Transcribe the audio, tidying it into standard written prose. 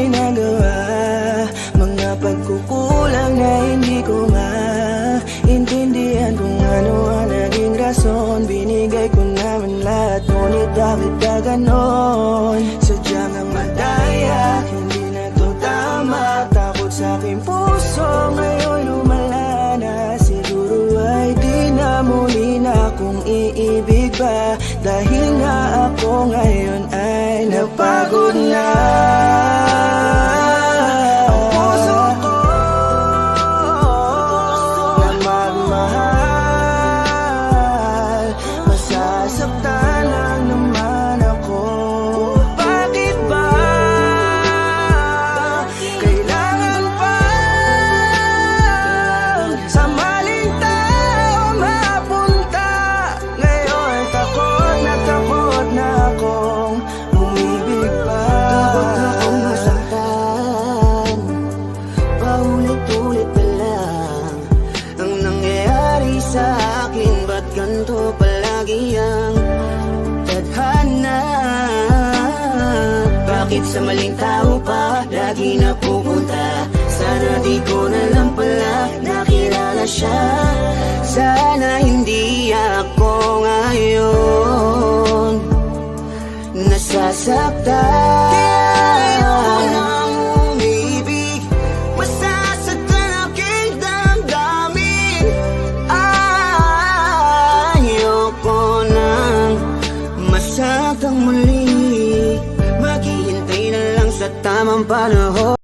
ako'y nagawa. Mga pagkukulang na hindi ko maintindihan kung ano ang naging rason. Binigay ko naman lahat, ngunit bakit ka ganon? Sadyang ang madaya, hindi na to tama. Takot sa aking puso, ngayon lumala na. Siguro ay di na muli na akong iibig pa, dahil nga ako ngayon ay napagod na. Ang puso ko na magmahal, masasaktan lang naman ako. Bakit ba kailangan pa sa maling tao mapunta? Ngayon takot na akong umibig pa. Takot akong masaktan, paulit-ulit na lang ang nangyayari sa akin. Ba't ganito palagi ang tadhana? Bakit sa maling tao pa lagi napupunta? Sana di ko na lang pala nakilala siya. Sana hindi ako ngayon nasasaktan. Kaya ayoko nang umibig, masasaktan aking damdamin. Ayoko nang masaktan muli, maghihintay na lang sa tamang panahon.